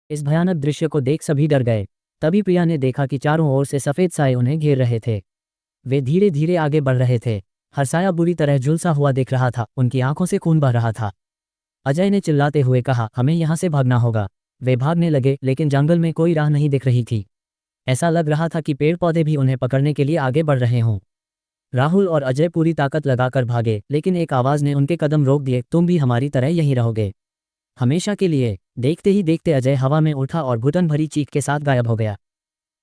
इस भयानक दृश्य को देख सभी डर गए। तभी प्रिया ने देखा कि चारों ओर से सफ़ेद साए उन्हें घेर रहे थे। वे धीरे धीरे आगे बढ़ रहे थे। हर साया बुरी तरह झुलसा हुआ दिख रहा था, उनकी आंखों से खून बह रहा था। अजय ने चिल्लाते हुए कहा, हमें यहाँ से भागना होगा। वे भागने लगे, लेकिन जंगल में कोई राह नहीं दिख रही थी। ऐसा लग रहा था कि पेड़ पौधे भी उन्हें पकड़ने के लिए आगे बढ़ रहे हों। राहुल और अजय पूरी ताकत लगाकर भागे, लेकिन एक आवाज़ ने उनके कदम रोक दिए, तुम भी हमारी तरह यहीं रहोगे हमेशा के लिए। देखते ही देखते अजय हवा में उठा और घुटन भरी चीख के साथ गायब हो गया।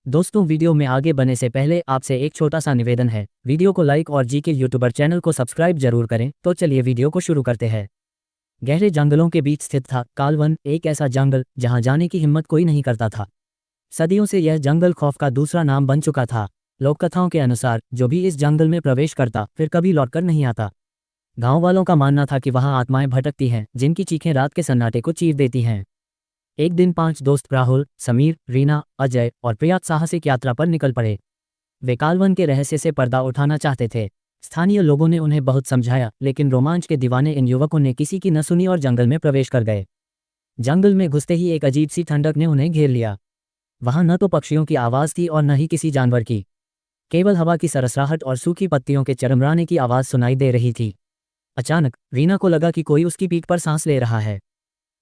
दोस्तों, वीडियो में आगे बढ़ने से पहले आपसे एक छोटा सा निवेदन है, वीडियो को लाइक और जी के यूट्यूबर चैनल को सब्सक्राइब जरूर करें। तो चलिए वीडियो को शुरू करते हैं। गहरे जंगलों के बीच स्थित था कालवन, एक ऐसा जंगल जहां जाने की हिम्मत कोई नहीं करता था। सदियों से यह जंगल खौफ का दूसरा नाम बन चुका था। लोक कथाओं के अनुसार जो भी इस जंगल में प्रवेश करता फिर कभी लौटकर नहीं आता। गांव वालों का मानना था कि वहां आत्माएं भटकती हैं, जिनकी चीखें रात के सन्नाटे को चीर देती हैं। एक दिन 5 दोस्त राहुल, समीर, रीना, अजय और प्रिया साहसिक यात्रा पर निकल पड़े। वे कालवन के रहस्य से पर्दा उठाना चाहते थे। स्थानीय लोगों ने उन्हें बहुत समझाया, लेकिन रोमांच के दीवाने इन युवकों ने किसी की न सुनी और जंगल में प्रवेश कर गए। जंगल में घुसते ही एक अजीब सी ठंडक ने उन्हें घेर लिया। वहां न तो पक्षियों की आवाज़ थी और न ही किसी जानवर की। केवल हवा की सरसराहट और सूखी पत्तियों के चरमराने की आवाज़ सुनाई दे रही थी। अचानक रीना को लगा कि कोई उसकी पीठ पर सांस ले रहा है।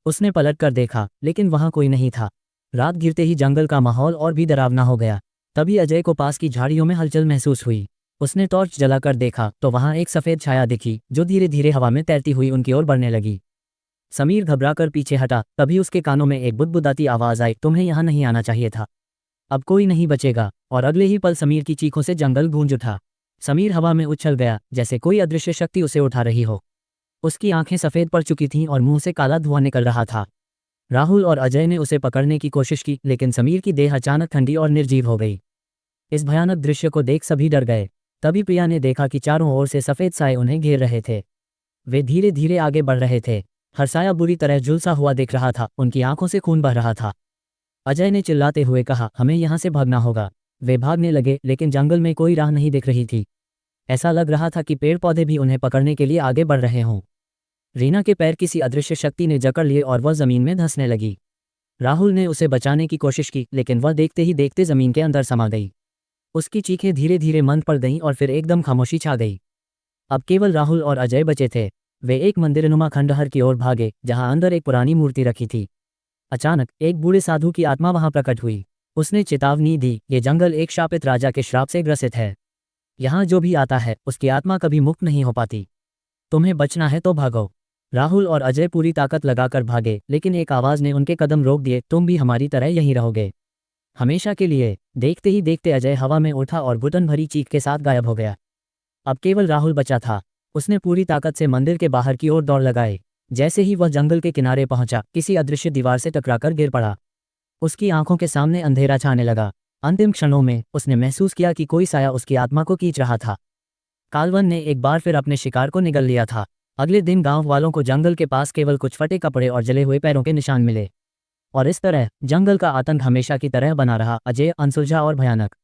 उसने पलट कर देखा, लेकिन वहां कोई नहीं था। रात गिरते ही जंगल का माहौल और भी डरावना हो गया। तभी अजय को पास की झाड़ियों में हलचल महसूस हुई। उसने टॉर्च जलाकर देखा तो वहां एक सफ़ेद छाया दिखी, जो धीरे धीरे हवा में तैरती हुई उनकी ओर बढ़ने लगी। समीर घबराकर पीछे हटा। तभी उसके कानों में एक बुदबुदाती आवाज़ आई, तुम्हें यहाँ नहीं आना चाहिए था, अब कोई नहीं बचेगा। और अगले ही पल समीर की चीखों से जंगल गूंज उठा। समीर हवा में उछल गया, जैसे कोई अदृश्य शक्ति उसे उठा रही हो। उसकी आंखें सफ़ेद पड़ चुकी थीं और मुंह से काला धुआं निकल रहा था। राहुल और अजय ने उसे पकड़ने की कोशिश की, लेकिन समीर की देह अचानक ठंडी और निर्जीव हो गई। इस भयानक दृश्य को देख सभी डर गए। तभी प्रिया ने देखा कि चारों ओर से सफ़ेद साए उन्हें घेर रहे थे। वे धीरे धीरे आगे बढ़ रहे थे। हर साया बुरी तरह झुलसा हुआ दिख रहा था, उनकी आंखों से खून बह रहा था। अजय ने चिल्लाते हुए कहा, हमें यहाँ से भागना होगा। वे भागने लगे, लेकिन जंगल में कोई राह नहीं दिख रही थी। ऐसा लग रहा था कि पेड़ पौधे भी उन्हें पकड़ने के लिए आगे बढ़ रहे हों। रीना के पैर किसी अदृश्य शक्ति ने जकड़ लिए और वह जमीन में धंसने लगी। राहुल ने उसे बचाने की कोशिश की, लेकिन वह देखते ही देखते जमीन के अंदर समा गई। उसकी चीखें धीरे धीरे मंद पड़ गईं और फिर एकदम खामोशी छा गई। अब केवल राहुल और अजय बचे थे। वे एक मंदिरनुमा खंडहर की ओर भागे, जहां अंदर एक पुरानी मूर्ति रखी थी। अचानक एक बूढ़े साधु की आत्मा वहां प्रकट हुई। उसने चेतावनी दी, ये जंगल एक शापित राजा के श्राप से ग्रसित है। यहाँ जो भी आता है उसकी आत्मा कभी मुक्त नहीं हो पाती। तुम्हें बचना है तो भागो। राहुल और अजय पूरी ताकत लगाकर भागे, लेकिन एक आवाज़ ने उनके कदम रोक दिए, तुम भी हमारी तरह यहीं रहोगे हमेशा के लिए। देखते ही देखते अजय हवा में उठा और घुटन भरी चीख के साथ गायब हो गया। अब केवल राहुल बचा था। उसने पूरी ताकत से मंदिर के बाहर की ओर दौड़ लगाई। जैसे ही वह जंगल के किनारे पहुंचा, किसी अदृश्य दीवार से टकराकर गिर पड़ा। उसकी आंखों के सामने अंधेरा छाने लगा। अंतिम क्षणों में उसने महसूस किया कि कोई साया उसकी आत्मा को खींच रहा था। कालवन ने एक बार फिर अपने शिकार को निगल लिया था। अगले दिन गांव वालों को जंगल के पास केवल कुछ फटे कपड़े और जले हुए पैरों के निशान मिले। और इस तरह जंगल का आतंक हमेशा की तरह बना रहा, अजय, अनसुलझा और भयानक।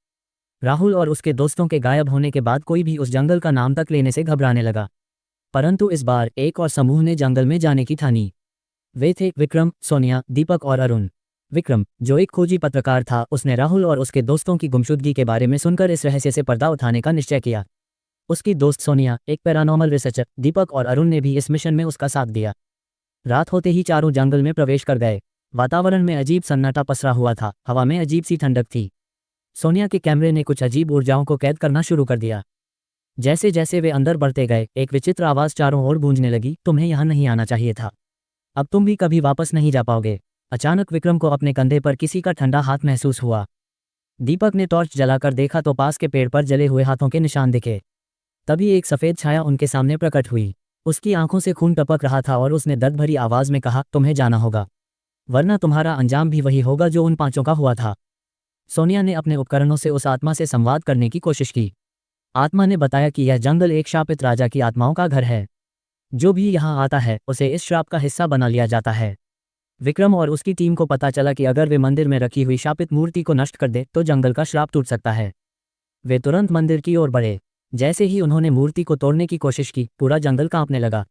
राहुल और उसके दोस्तों के गायब होने के बाद कोई भी उस जंगल का नाम तक लेने से घबराने लगा। परंतु इस बार एक और समूह ने जंगल में जाने की ठानी। वे थे विक्रम, सोनिया, दीपक और अरुण। विक्रम, जो एक खोजी पत्रकार था, उसने राहुल और उसके दोस्तों की गुमशुदगी के बारे में सुनकर इस रहस्य से पर्दा उठाने का निश्चय किया। उसकी दोस्त सोनिया, एक पैरानॉर्मल रिसर्चर, दीपक और अरुण ने भी इस मिशन में उसका साथ दिया। रात होते ही चारों जंगल में प्रवेश कर गए। वातावरण में अजीब सन्नाटा पसरा हुआ था, हवा में अजीब सी ठंडक थी। सोनिया के कैमरे ने कुछ अजीब ऊर्जाओं को कैद करना शुरू कर दिया। जैसे जैसे वे अंदर बढ़ते गए, एक विचित्र आवाज़ चारों ओर गूंजने लगी, तुम्हें यहाँ नहीं आना चाहिए था, अब तुम भी कभी वापस नहीं जा पाओगे। अचानक विक्रम को अपने कंधे पर किसी का ठंडा हाथ महसूस हुआ। दीपक ने टॉर्च जलाकर देखा तो पास के पेड़ पर जले हुए हाथों के निशान दिखे। तभी एक सफ़ेद छाया उनके सामने प्रकट हुई। उसकी आंखों से खून टपक रहा था और उसने दर्द भरी आवाज़ में कहा, तुम्हें जाना होगा, वरना तुम्हारा अंजाम भी वही होगा जो उन 5 का हुआ था। सोनिया ने अपने उपकरणों से उस आत्मा से संवाद करने की कोशिश की। आत्मा ने बताया कि यह जंगल एक शापित राजा की आत्माओं का घर है। जो भी यहाँ आता है उसे इस श्राप का हिस्सा बना लिया जाता है। विक्रम और उसकी टीम को पता चला कि अगर वे मंदिर में रखी हुई शापित मूर्ति को नष्ट कर दे तो जंगल का श्राप टूट सकता है। वे तुरंत मंदिर की ओर बढ़े। जैसे ही उन्होंने मूर्ति को तोड़ने की कोशिश की, पूरा जंगल कांपने लगा।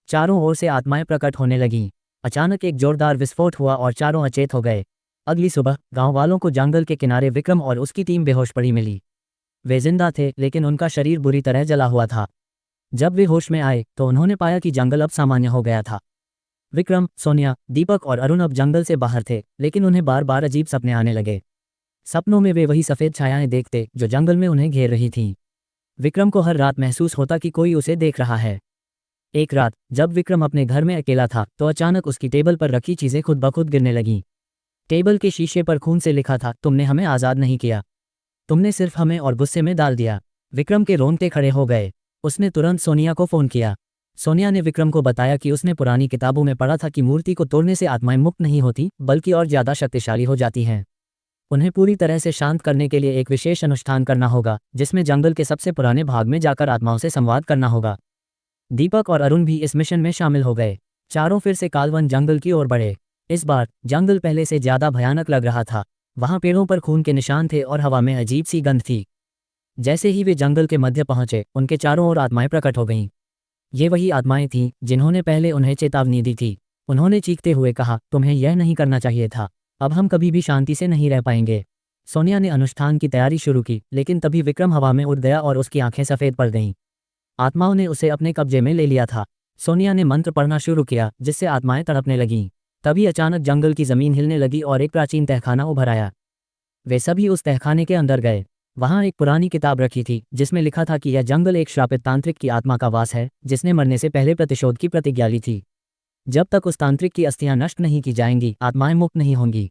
चारों ओर से आत्माएं प्रकट होने लगीं। अचानक एक जोरदार विस्फोट हुआ और चारों अचेत हो गए। अगली सुबह गांव वालों को जंगल के किनारे विक्रम और उसकी टीम बेहोश पड़ी मिली। वे जिंदा थे, लेकिन उनका शरीर बुरी तरह जला हुआ था। जब वे होश में आए तो उन्होंने पाया कि जंगल अब सामान्य हो गया था। विक्रम, सोनिया, दीपक और अरुण अब जंगल से बाहर थे, लेकिन उन्हें बार बार अजीब सपने आने लगे। सपनों में वे वही सफ़ेद छायाएं देखते जो जंगल में उन्हें घेर रही थीं। विक्रम को हर रात महसूस होता कि कोई उसे देख रहा है। एक रात जब विक्रम अपने घर में अकेला था तो अचानक उसकी टेबल पर रखी चीज़ें खुद ब खुद गिरने लगीं। टेबल के शीशे पर खून से लिखा था, तुमने हमें आज़ाद नहीं किया, तुमने सिर्फ हमें और गुस्से में डाल दिया। विक्रम के रोंगटे खड़े हो गए। उसने तुरंत सोनिया को फ़ोन किया। सोनिया ने विक्रम को बताया कि उसने पुरानी किताबों में पढ़ा था कि मूर्ति को तोड़ने से आत्माएं मुक्त नहीं होती, बल्कि और ज़्यादा शक्तिशाली हो जाती हैं। उन्हें पूरी तरह से शांत करने के लिए एक विशेष अनुष्ठान करना होगा, जिसमें जंगल के सबसे पुराने भाग में जाकर आत्माओं से संवाद करना होगा। दीपक और अरुण भी इस मिशन में शामिल हो गए। चारों फिर से कालवन जंगल की ओर बढ़े। इस बार जंगल पहले से ज्यादा भयानक लग रहा था। वहां पेड़ों पर खून के निशान थे और हवा में अजीब सी गंध थी। जैसे ही वे जंगल के मध्य पहुंचे, उनके चारों ओर आत्माएं प्रकट हो गईं। ये वही आत्माएं थीं जिन्होंने पहले उन्हें चेतावनी दी थी। उन्होंने चीखते हुए कहा, तुम्हें यह नहीं करना चाहिए था, अब हम कभी भी शांति से नहीं रह पाएंगे। सोनिया ने अनुष्ठान की तैयारी शुरू की, लेकिन तभी विक्रम हवा में उड़ गया और उसकी आंखें सफ़ेद पड़ गईं। आत्माओं ने उसे अपने कब्जे में ले लिया था। सोनिया ने मंत्र पढ़ना शुरू किया, जिससे आत्माएं तड़पने लगीं। तभी अचानक जंगल की जमीन हिलने लगी और एक प्राचीन तहखाना उभर आया। वे सभी उस तहखाने के अंदर गए। वहां एक पुरानी किताब रखी थी, जिसमें लिखा था कि यह जंगल एक श्रापित तांत्रिक की आत्मा का वास है, जिसने मरने से पहले प्रतिशोध की प्रतिज्ञा ली थी। जब तक उस तांत्रिक की अस्थियां नष्ट नहीं की जाएंगी, आत्माएं मुक्त नहीं होंगी।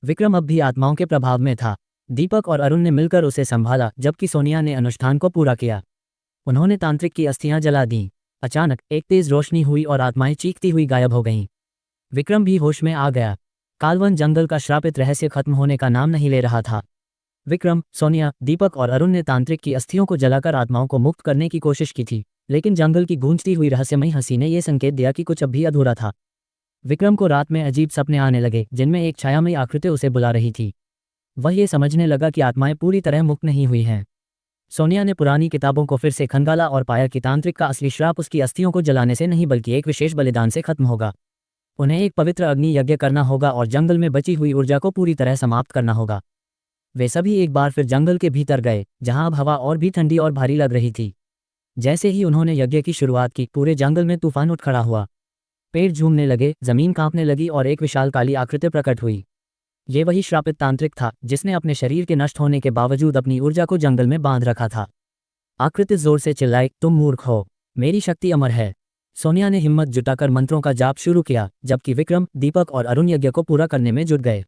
विक्रम अब भी आत्माओं के प्रभाव में था। दीपक और अरुण ने मिलकर उसे संभाला, जबकि सोनिया ने अनुष्ठान को पूरा किया। उन्होंने तांत्रिक की अस्थियां जला दीं। अचानक एक तेज रोशनी हुई और आत्माएं चीखती हुई गायब हो गईं। विक्रम भी होश में आ गया। कालवन जंगल का श्रापित रहस्य खत्म होने का नाम नहीं ले रहा था। विक्रम, सोनिया, दीपक और अरुण ने तांत्रिक की अस्थियों को जलाकर आत्माओं को मुक्त करने की कोशिश की थी, लेकिन जंगल की गूंजती हुई रहस्यमयी हंसी ने यह संकेत दिया कि कुछ अब भी अधूरा था। विक्रम को रात में अजीब सपने आने लगे, जिनमें एक छायामयी आकृति उसे बुला रही थी। वह ये समझने लगा कि आत्माएं पूरी तरह मुक्त नहीं हुई हैं। सोनिया ने पुरानी किताबों को फिर से खंगाला और पाया कि तांत्रिक का असली श्राप उसकी अस्थियों को जलाने से नहीं, बल्कि एक विशेष बलिदान से खत्म होगा। उन्हें एक पवित्र अग्नि यज्ञ करना होगा और जंगल में बची हुई ऊर्जा को पूरी तरह समाप्त करना होगा। वे सभी एक बार फिर जंगल के भीतर गए, जहां अब हवा और भी ठंडी और भारी लग रही थी। जैसे ही उन्होंने यज्ञ की शुरुआत की, पूरे जंगल में तूफान उठ खड़ा हुआ। पेड़ झूमने लगे, जमीन कांपने लगी और एक विशाल काली आकृति प्रकट हुई। ये वही श्रापित तांत्रिक था, जिसने अपने शरीर के नष्ट होने के बावजूद अपनी ऊर्जा को जंगल में बांध रखा था। आकृति जोर से चिल्लाई, तुम मूर्ख हो, मेरी शक्ति अमर है। सोनिया ने हिम्मत जुटाकर मंत्रों का जाप शुरू किया, जबकि विक्रम, दीपक और अरुण यज्ञ को पूरा करने में जुट गए।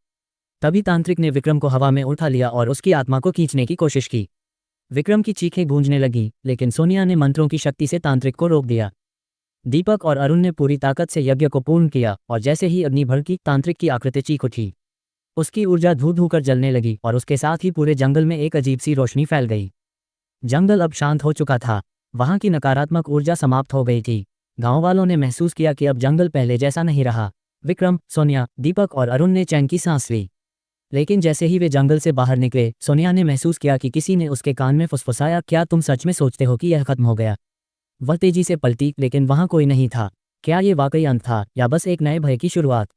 तभी तांत्रिक ने विक्रम को हवा में उठा लिया और उसकी आत्मा को खींचने की कोशिश की। विक्रम की चीखें गूंजने लगीं, लेकिन सोनिया ने मंत्रों की शक्ति से तांत्रिक को रोक दिया। दीपक और अरुण ने पूरी ताकत से यज्ञ को पूर्ण किया और जैसे ही अग्नि भड़की, तांत्रिक की आकृति चीख उठी। उसकी ऊर्जा धू धू कर जलने लगी और उसके साथ ही पूरे जंगल में एक अजीब सी रोशनी फैल गई। जंगल अब शांत हो चुका था। वहां की नकारात्मक ऊर्जा समाप्त हो गई थी। गांव वालों ने महसूस किया कि अब जंगल पहले जैसा नहीं रहा। विक्रम, सोनिया, दीपक और अरुण ने चैन की सांस ली। लेकिन जैसे ही वे जंगल से बाहर निकले, सोनिया ने महसूस किया कि किसी ने उसके कान में फुसफुसाया, क्या तुम सच में सोचते हो कि यह खत्म हो गया? वह तेजी से पलटी, लेकिन वहां कोई नहीं था। क्या ये वाकई अंत था या बस एक नए भय की शुरुआत?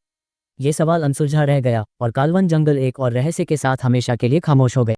ये सवाल अनसुलझा रह गया और कालवन जंगल एक और रहस्य के साथ हमेशा के लिए खामोश हो गया।